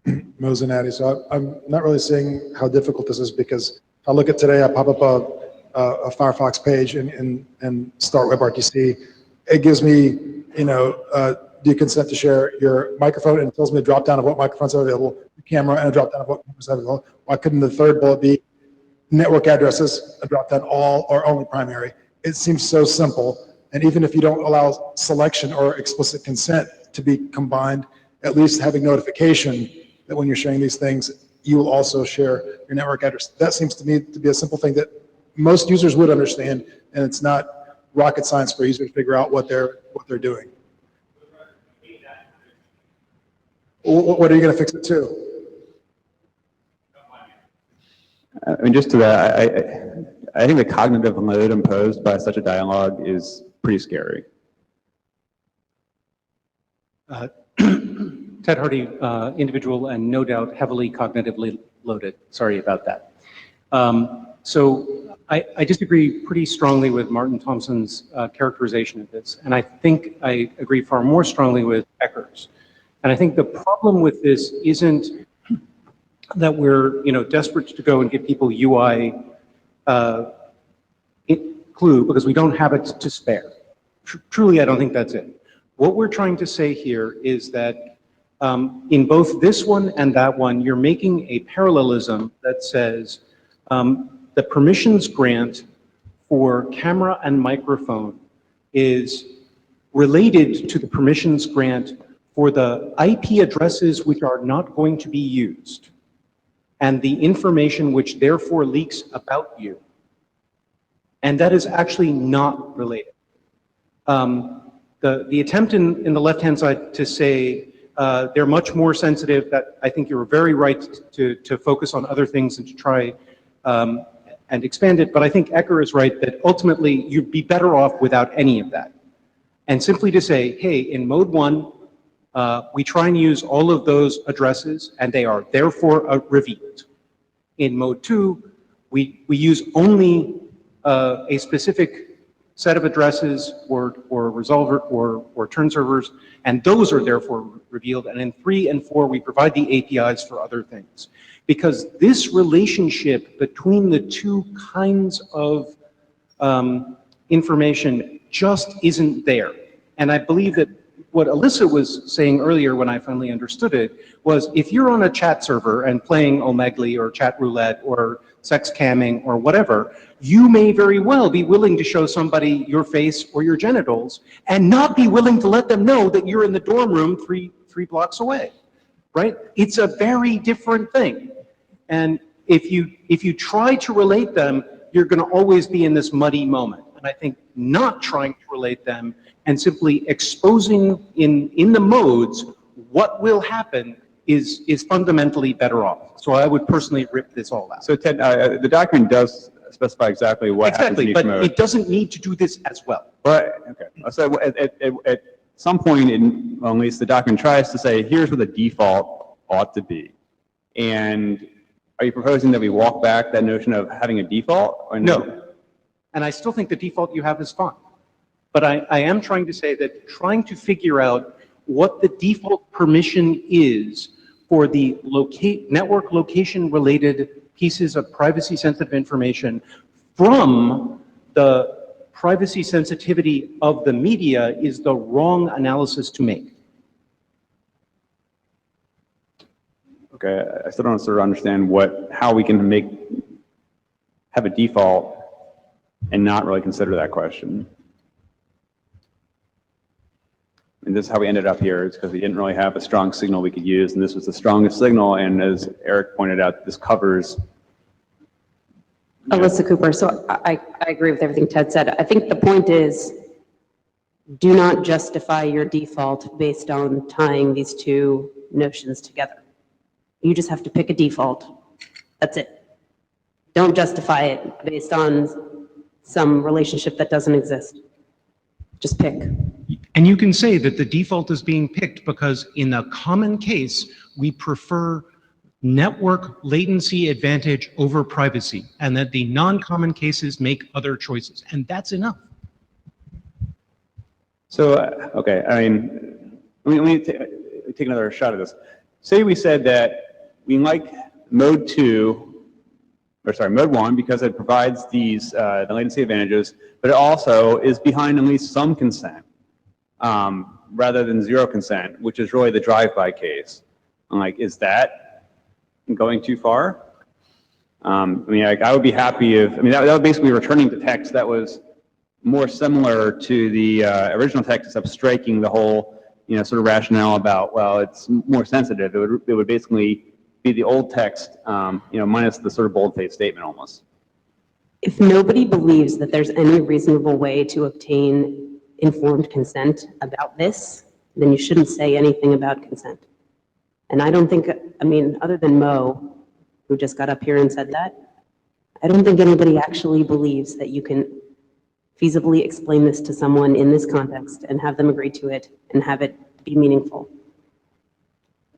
Mosinati. So I'm not really seeing how difficult this is because if I look at today, I pop up a Firefox page and start WebRTC. It gives me, you know, do you consent to share your microphone, and it tells me a drop down of what microphones are available, the camera, and a drop down of what cameras are available. Why couldn't the third bullet be network addresses, a drop down all or only primary? It seems so simple. And even if you don't allow selection or explicit consent to be combined, at least having notification that when you're sharing these things, you will also share your network address. That seems to me to be a simple thing that most users would understand, and it's not rocket science for a user to figure out what they're doing. What are you going to fix it to? I mean, just to that, I think the cognitive load imposed by such a dialogue is pretty scary. Ted Hardy, individual and no doubt heavily cognitively loaded. Sorry about that. So I disagree pretty strongly with Martin Thompson's characterization of this, and I think I agree far more strongly with Ecker's. And I think the problem with this isn't that we're, you know, desperate to go and give people UI clue because we don't have it to spare. Truly, I don't think that's it. What we're trying to say here is that in both this one and that one, you're making a parallelism that says the permissions grant for camera and microphone is related to the permissions grant for the IP addresses which are not going to be used and the information which therefore leaks about you. And that is actually not related. The attempt in the left-hand side to say they're much more sensitive, that I think you're very right to focus on other things and to try and expand it, but I think Ecker is right that ultimately you'd be better off without any of that. And simply to say, hey, in mode 1, we try and use all of those addresses and they are therefore revealed. In mode 2, we use only a specific set of addresses or resolver or turn servers, and those are therefore revealed. And in 3 and 4, we provide the APIs for other things. Because this relationship between the two kinds of information just isn't there. And I believe that what Alyssa was saying earlier when I finally understood it was if you're on a chat server and playing Omegle or chat roulette or sex camming or whatever, you may very well be willing to show somebody your face or your genitals and not be willing to let them know that you're in the dorm room three blocks away, right? It's a very different thing. And if you try to relate them, you're going to always be in this muddy moment. And I think not trying to relate them and simply exposing in the modes what will happen is fundamentally better off. So I would personally rip this all out. So Ted, the document does specify exactly what happens in each but mode. it doesn't need to do this as well. Right. Okay. So some point in, well, at least the document tries to say, here's what the default ought to be. And are you proposing that we walk back that notion of having a default? Or No. And I still think the default you have is fine. But I am trying to say that trying to figure out what the default permission is for the network location related pieces of privacy sensitive information from the privacy sensitivity of the media is the wrong analysis to make. Okay, I still don't sort of understand how we can have a default and not really consider that question. And this is how we ended up here, is because we didn't really have a strong signal we could use, and this was the strongest signal, and as Eric pointed out, this covers. Alyssa Cooper, so I agree with everything Ted said. I think the point is, do not justify your default based on tying these two notions together. You just have to pick a default. That's it. Don't justify it based on some relationship that doesn't exist. Just pick. And you can say that the default is being picked because in a common case, we prefer network latency advantage over privacy, and that the non-common cases make other choices, and that's enough. So, okay, I mean, let me take another shot at this. Say we said that we like mode 1 because it provides these the latency advantages, but it also is behind at least some consent, rather than zero consent, which is really the drive-by case. I'm like, is that going too far? I mean, I would be happy if, that would basically be returning to text that was more similar to the original text, except striking the whole, sort of rationale about, well, it's more sensitive. It would basically be the old text, minus the sort of bold-faced statement almost. If nobody believes that there's any reasonable way to obtain informed consent about this, then you shouldn't say anything about consent. And I don't think, other than Mo, who just got up here and said that, I don't think anybody actually believes that you can feasibly explain this to someone in this context and have them agree to it and have it be meaningful.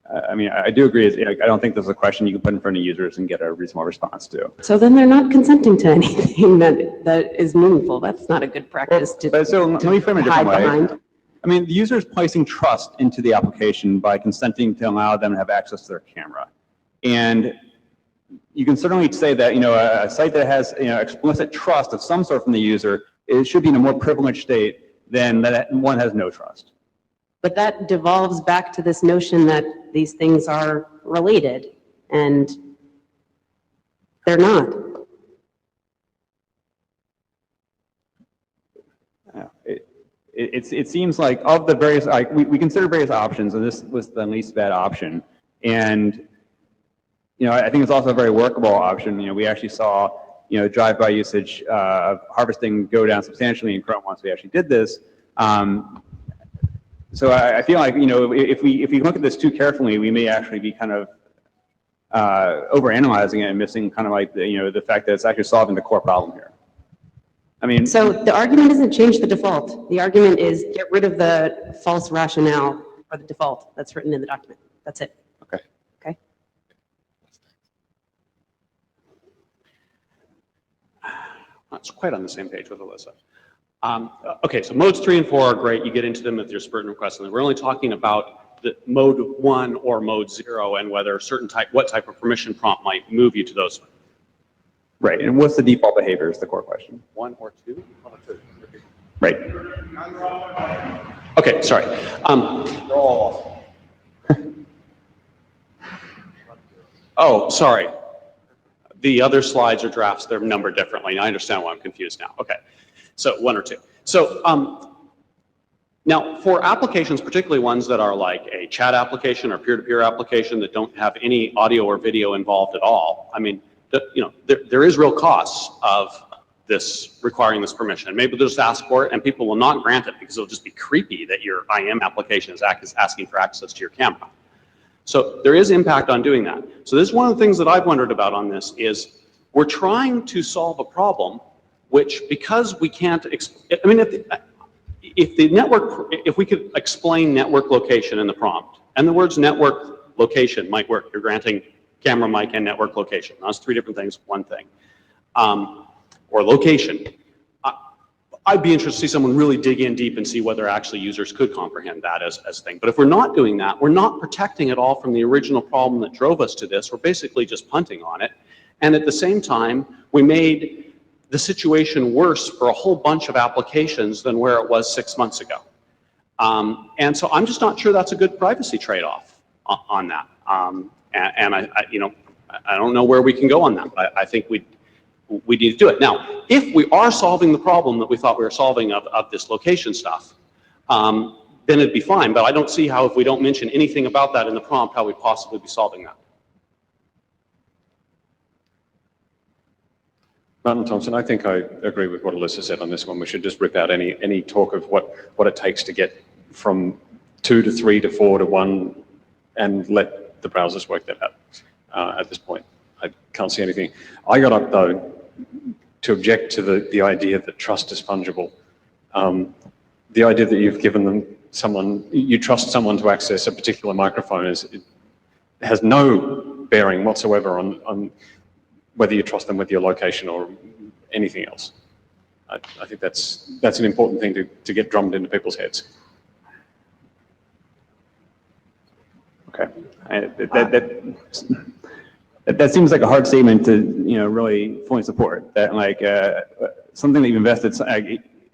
I do agree. I don't think there's a question you can put in front of users and get a reasonable response to. So then they're not consenting to anything that is meaningful. That's not a good practice to Let me frame it a different way. behind. The user is placing trust into the application by consenting to allow them to have access to their camera. And you can certainly say that, a site that has, explicit trust of some sort from the user, it should be in a more privileged state than that one has no trust. But that devolves back to this notion that these things are related, and they're not. It seems like of the various, we consider various options, and this was the least bad option. And, I think it's also a very workable option. We actually saw, drive-by usage of harvesting go down substantially in Chrome once we actually did this. So I feel like, if we look at this too carefully, we may actually be kind of overanalyzing it and missing kind of like the fact that it's actually solving the core problem here. So the argument isn't change the default. The argument is get rid of the false rationale for the default that's written in the document. That's it. Okay. Okay. That's quite on the same page with Alyssa. Okay, so modes 3 and 4 are great. You get into them with your SPIRT requests, and we're only talking about the mode 1 or mode 0 and whether what type of permission prompt might move you to those. Right, and what's the default behavior is the core question. 1 or 2? Right. Okay, sorry. Oh, sorry. The other slides or drafts, they're numbered differently. I understand why I'm confused now. Okay, so 1 or 2. So now for applications, particularly ones that are like a chat application or peer-to-peer application that don't have any audio or video involved at all, there is real costs of this requiring this permission. And maybe they'll just ask for it and people will not grant it because it'll just be creepy that your IM application is asking for access to your camera. So there is impact on doing that. So this is one of the things that I've wondered about on this is we're trying to solve a problem which, because we can't, if the network, if we could explain network location in the prompt, and the words network location might work. You're granting camera, mic, and network location. That's three different things, one thing. Or location. I'd be interested to see someone really dig in deep and see whether actually users could comprehend that as a thing. But if we're not doing that, we're not protecting it all from the original problem that drove us to this. We're basically just punting on it. And at the same time, we made the situation worse for a whole bunch of applications than where it was 6 months ago. And so I'm just not sure that's a good privacy trade-off on that. And I don't know where we can go on that. I think we need to do it. Now, if we are solving the problem that we thought we were solving of this location stuff, then it'd be fine. But I don't see how, if we don't mention anything about that in the prompt, how we'd possibly be solving that. Martin Thompson, I think I agree with what Alyssa said on this one. We should just rip out any talk of what it takes to get from 2 to 3 to 4 to 1 and let the browsers work that out at this point. I can't see anything. I got up, though, to object to the idea that trust is fungible. The idea that you've given them you trust someone to access a particular microphone it has no bearing whatsoever on whether you trust them with your location or anything else. I think that's an important thing to get drummed into people's heads. Okay. That seems like a hard statement to, really fully support. That something that you've invested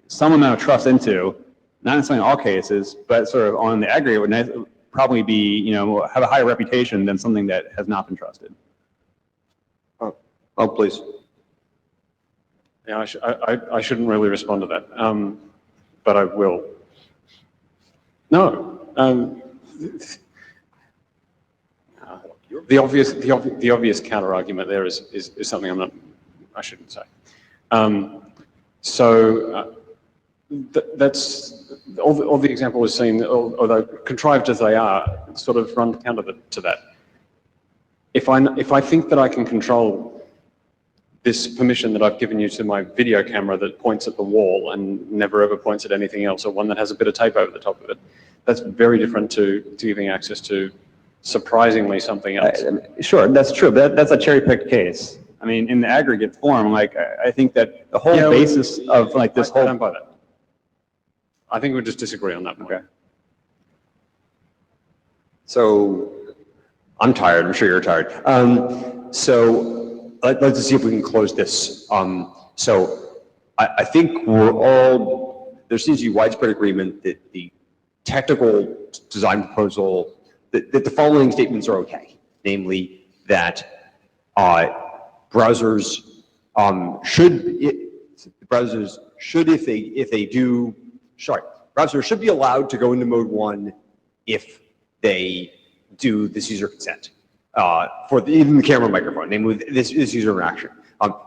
some amount of trust into, not necessarily in all cases, but sort of on the aggregate would probably be, have a higher reputation than something that has not been trusted. Oh, please. Yeah, I shouldn't really respond to that, but I will. No. The obvious counter argument there is something I shouldn't say. That's all the example was seen, although contrived as they are, sort of run counter to that. If I think that I can control this permission that I've given you to my video camera that points at the wall and never ever points at anything else, or one that has a bit of tape over the top of it, that's very different to giving access to surprisingly something else. Sure, that's true, but that's a cherry-picked case. I mean, in the aggregate form, I think that the whole basis of this whole... I don't buy that. I think we'll just disagree on that one. Okay. So, I'm tired. I'm sure you're tired. So, let's see if we can close this. So, I think there seems to be widespread agreement that the technical design proposal, that the following statements are okay. Namely, that browsers browsers should be allowed to go into mode 1 if they do this user consent for even the camera microphone, namely this user interaction.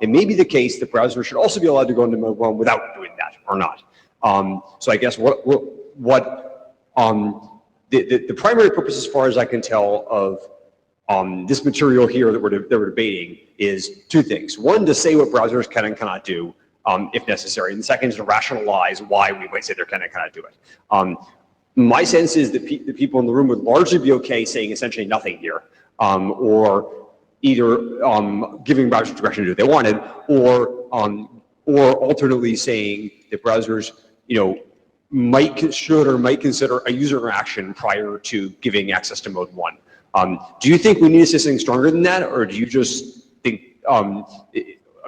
It may be the case that browsers should also be allowed to go into mode 1 without doing that or not. So I guess the primary purpose, as far as I can tell, of this material here that we're debating is two things. One, to say what browsers can and cannot do, if necessary, and the second is to rationalize why we might say they can and cannot do it. My sense is that the people in the room would largely be okay saying essentially nothing here, or either giving browsers direction to do what they wanted, or alternately saying that browsers, might consider a user interaction prior to giving access to mode 1. Do you think we need to say something stronger than that, or do you just think?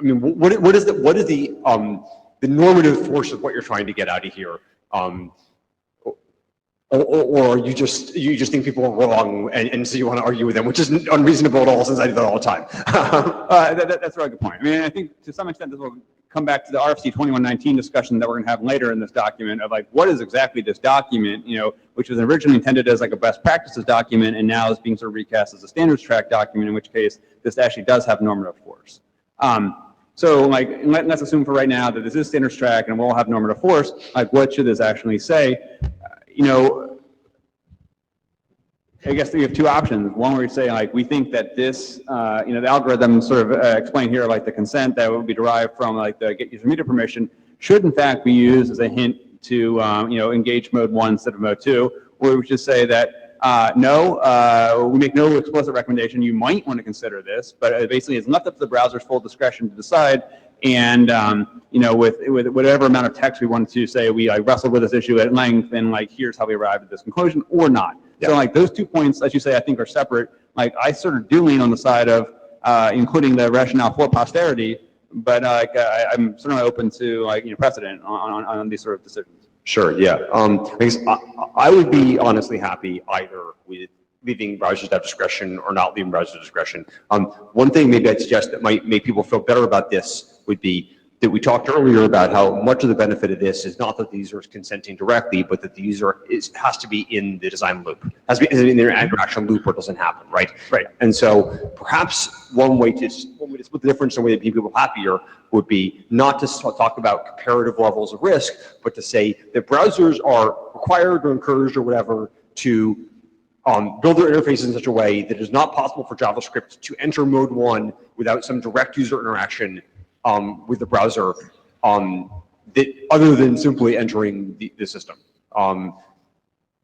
What is the normative force of what you're trying to get out of here? Or you just think people are wrong, and so you want to argue with them, which isn't unreasonable at all, since I do that all the time. That's a really good point. I mean, I think to some extent this will come back to the RFC 2119 discussion that we're going to have later in this document of what is exactly this document, which was originally intended as a best practices document and now is being sort of recast as a standards track document, in which case this actually does have normative force. So let's assume for right now that this is standards track and we'll have normative force. What should this actually say? I guess we have two options. One where we say we think that this, the algorithm sort of explained here, the consent that would be derived from the get user media permission should in fact be used as a hint to, engage mode 1 instead of mode 2, where we just say that, no, we make no explicit recommendation. You might want to consider this, but basically it's left up to the browser's full discretion to decide. And, with whatever amount of text we wanted to say, we wrestled with this issue at length, and here's how we arrived at this conclusion, or not. Yeah. So those 2 points, as you say, I think are separate. I sort of do lean on the side of including the rationale for posterity, but I'm certainly open to precedent on these sort of decisions. Sure, yeah. I would be honestly happy either with leaving browsers to have discretion or not leaving browsers to discretion. One thing maybe I'd suggest that might make people feel better about this would be that we talked earlier about how much of the benefit of this is not that the user is consenting directly, but that the user has to be in the design loop, has to be in their interaction loop where it doesn't happen, right? Right. And so perhaps one way to split the difference in a way that make people happier would be not to talk about comparative levels of risk, but to say that browsers are required or encouraged or whatever to build their interfaces in such a way that it is not possible for JavaScript to enter mode 1 without some direct user interaction with the browser, that other than simply entering the system.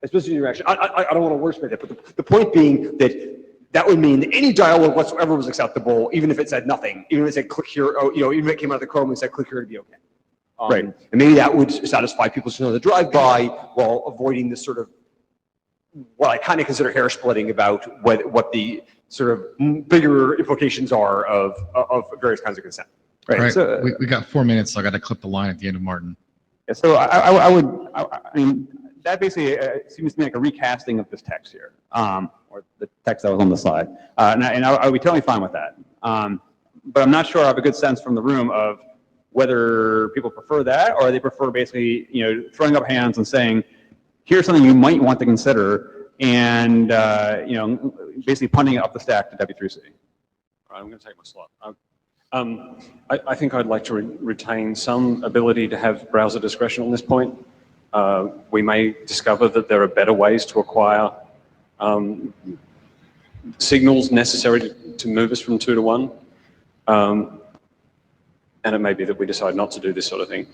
Especially interaction. I don't want to wordsmith it, but the point being that would mean that any dialogue whatsoever was acceptable, even if it said nothing, even if it said click here, even if it came out of the Chrome and said click here to be okay. Right. And maybe that would satisfy people to know the drive-by while avoiding this sort of what I kind of consider hair splitting about what the sort of bigger implications are of various kinds of consent. Right. All right, So, we got 4 minutes, so I got to clip the line at the end of Martin. yeah, so I mean, that basically seems to me like a recasting of this text here, or the text that was on the slide. And I would be totally fine with that. But I'm not sure I have a good sense from the room of whether people prefer that, or they prefer basically, throwing up hands and saying, here's something you might want to consider, and, basically punting it up the stack to W3C. All right, I'm going to take my slot. I think I'd like to retain some ability to have browser discretion on this point. We may discover that there are better ways to acquire signals necessary to move us from 2 to 1. And it may be that we decide not to do this sort of thing.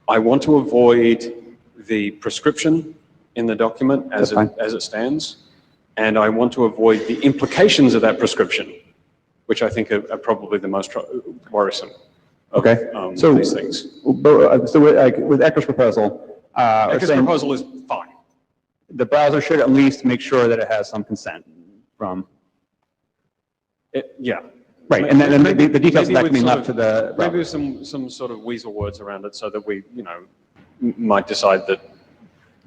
I want to avoid the prescription in the document as it stands, and I want to avoid the implications of that prescription, which I think are probably the most worrisome of these things. So with Ecker's proposal, Ecker's proposal is fine. The browser should at least make sure that it has some consent from. Yeah. Right, and then the details of that can be left to the. Maybe with some sort of weasel words around it, so that we, might decide that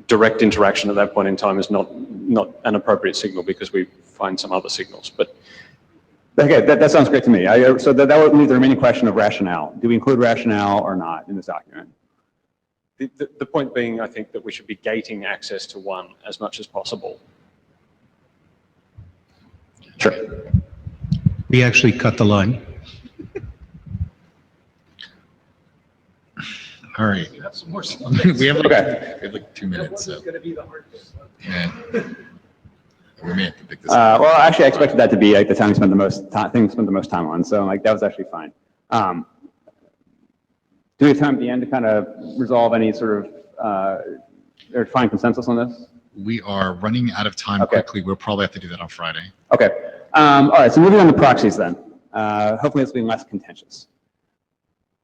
direct interaction at that point in time is not an appropriate signal because we find some other signals. But okay, that sounds great to me. So that would leave the remaining question of rationale. Do we include rationale or not in this document? The point being, I think that we should be gating access to 1 as much as possible. Sure. We actually cut the line. All right. We have some more we have like 2 minutes. So. Yeah. We may have to pick this up. Well, actually, I expected that to be the time we spent the most time on. So that was actually fine. Do we have time at the end to kind of resolve any sort of or find consensus on this? We are running out of time quickly. We'll probably have to do that on Friday. Okay. All right. So moving on to proxies then. Hopefully, this will be less contentious.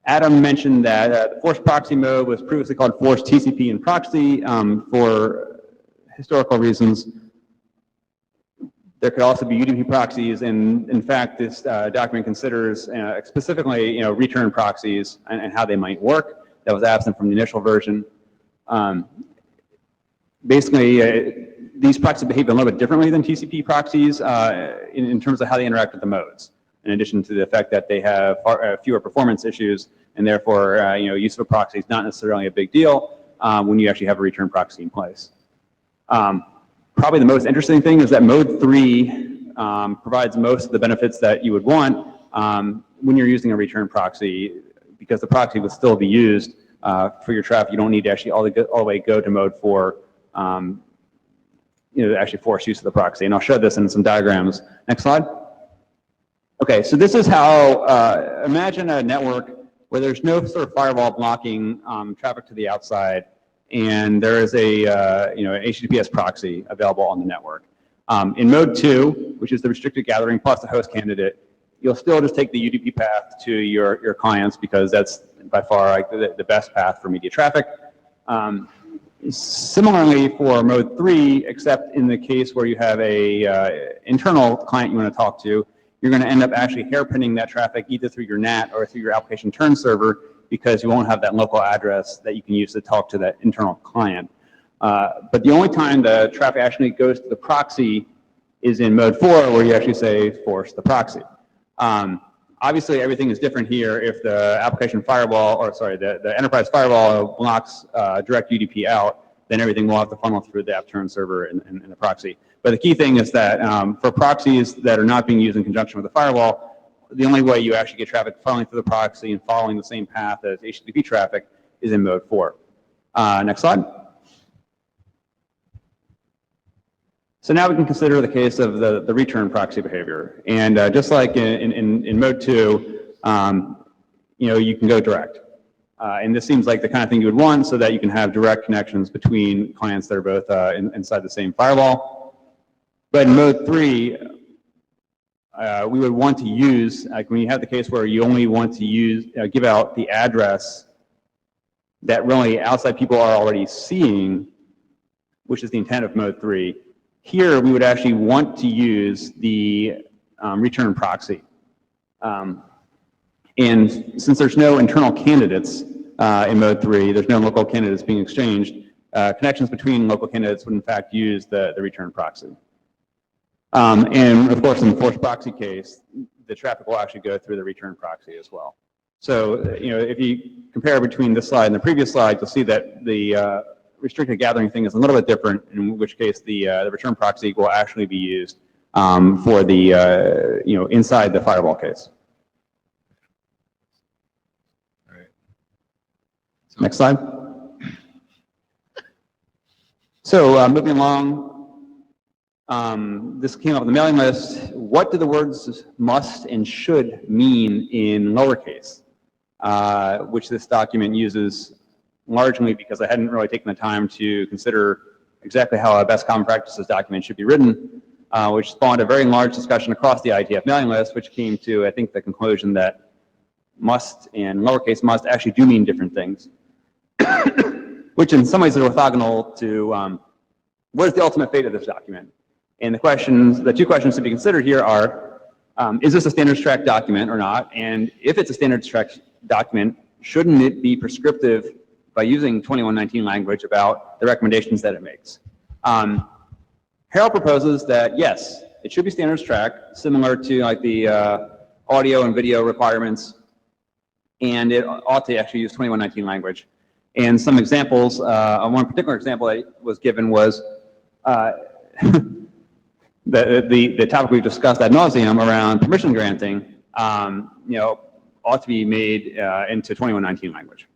Adam mentioned that the forced proxy mode was previously called forced TCP and proxy for historical reasons. There could also be UDP proxies, and in fact, this document considers specifically, return proxies and how they might work. That was absent from the initial version. Basically, these proxies behave a little bit differently than TCP proxies in terms of how they interact with the modes. In addition to the fact that they have fewer performance issues, and therefore, use of a proxy is not necessarily a big deal when you actually have a return proxy in place. Probably the most interesting thing is that mode 3 provides most of the benefits that you would want when you're using a return proxy, because the proxy would still be used for your traffic. You don't need to actually all the way go to mode 4 to actually force use of the proxy. And I'll show this in some diagrams. Next slide. Okay, so this is how, imagine a network where there's no sort of firewall blocking traffic to the outside, and there is a an HTTPS proxy available on the network. In mode 2, which is the restricted gathering plus the host candidate, you'll still just take the UDP path to your clients because that's by far like the best path for media traffic. Similarly for mode 3, except in the case where you have a internal client you want to talk to, you're going to end up actually hairpinning that traffic either through your NAT or through your application turn server because you won't have that local address that you can use to talk to that internal client. But the only time the traffic actually goes to the proxy is in mode 4, where you actually say force the proxy. Obviously, everything is different here if the application firewall, or sorry, the enterprise firewall blocks direct UDP out, then everything will have to funnel through the app turn server and the proxy. But the key thing is that for proxies that are not being used in conjunction with the firewall, the only way you actually get traffic funneling through the proxy and following the same path as HTTP traffic is in mode 4. Next slide. So now we can consider the case of the return proxy behavior. And just like in mode 2, you can go direct. And this seems like the kind of thing you would want so that you can have direct connections between clients that are both inside the same firewall. But in mode 3, we would want to use, like when you have the case where you only want to use, give out the address that really outside people are already seeing, which is the intent of mode 3. Here, we would actually want to use the return proxy. And since there's no internal candidates in mode 3, there's no local candidates being exchanged, connections between local candidates would in fact use the return proxy. And of course, in the forced proxy case, the traffic will actually go through the return proxy as well. So, if you compare between this slide and the previous slide, you'll see that the restricted gathering thing is a little bit different, in which case the return proxy will actually be used for the, inside the firewall case. All right. Next slide. So moving along, this came up on the mailing list. What do the words must and should mean in lowercase, which this document uses largely because I hadn't really taken the time to consider exactly how a best common practices document should be written, which spawned a very large discussion across the IETF mailing list, which came to, I think, the conclusion that must and lowercase must actually do mean different things, which in some ways are orthogonal to what is the ultimate fate of this document. And the two questions to be considered here are, is this a standards track document or not? And if it's a standards track document, shouldn't it be prescriptive by using 2119 language about the recommendations that it makes? Harold proposes that yes, it should be standards track, similar to like the audio and video requirements, and it ought to actually use 2119 language. And some examples, one particular example that was given was the topic we've discussed ad nauseum around permission granting, ought to be made into 2119 language.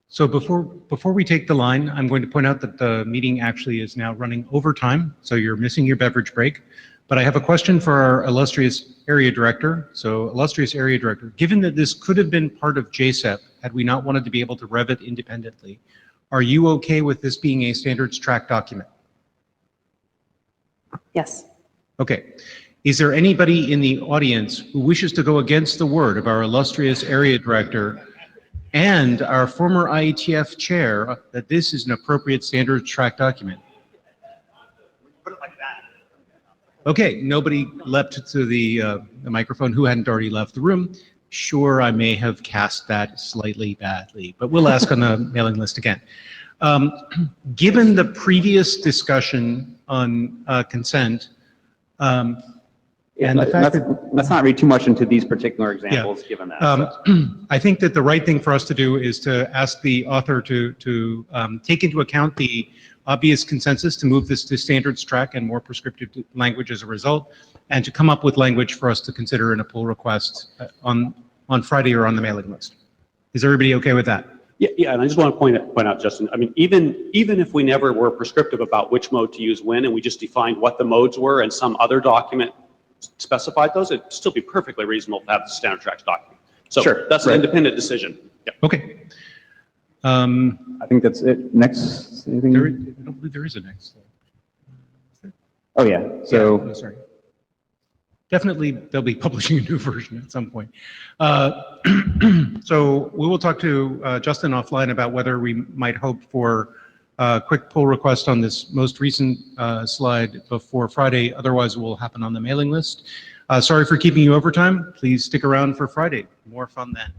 So before we take the line, I'm going to point out that the meeting actually is now running over time, so you're missing your beverage break. But I have a question for our illustrious area director. So illustrious area director, given that this could have been part of JSEP had we not wanted to be able to rev it independently, are you okay with this being a standards track document? Yes. Okay. Is there anybody in the audience who wishes to go against the word of our illustrious area director and our former IETF chair that this is an appropriate standards track document? Okay, nobody leapt to the microphone who hadn't already left the room. Sure, I may have cast that slightly badly, but we'll ask on the mailing list again. Given the previous discussion on consent, and the fact that, let's not read too much into these particular examples, given that. I think that the right thing for us to do is to ask the author to take into account the obvious consensus to move this to standards track and more prescriptive language as a result, and to come up with language for us to consider in a pull request on Friday or on the mailing list. Is everybody okay with that? Yeah, and I just want to point out, Justin, I mean, even if we never were prescriptive about which mode to use when, and we just defined what the modes were and some other document specified those, it'd still be perfectly reasonable to have the standard tracks document. So sure, that's an independent decision. Yeah. Okay. I think that's it. Next, anything? I don't believe there is a next slide. Oh, yeah, so. Oh, sorry. Definitely, they'll be publishing a new version at some point. So we will talk to Justin offline about whether we might hope for a quick pull request on this most recent slide before Friday. Otherwise, it will happen on the mailing list. Sorry for keeping you overtime. Please stick around for Friday. More fun then.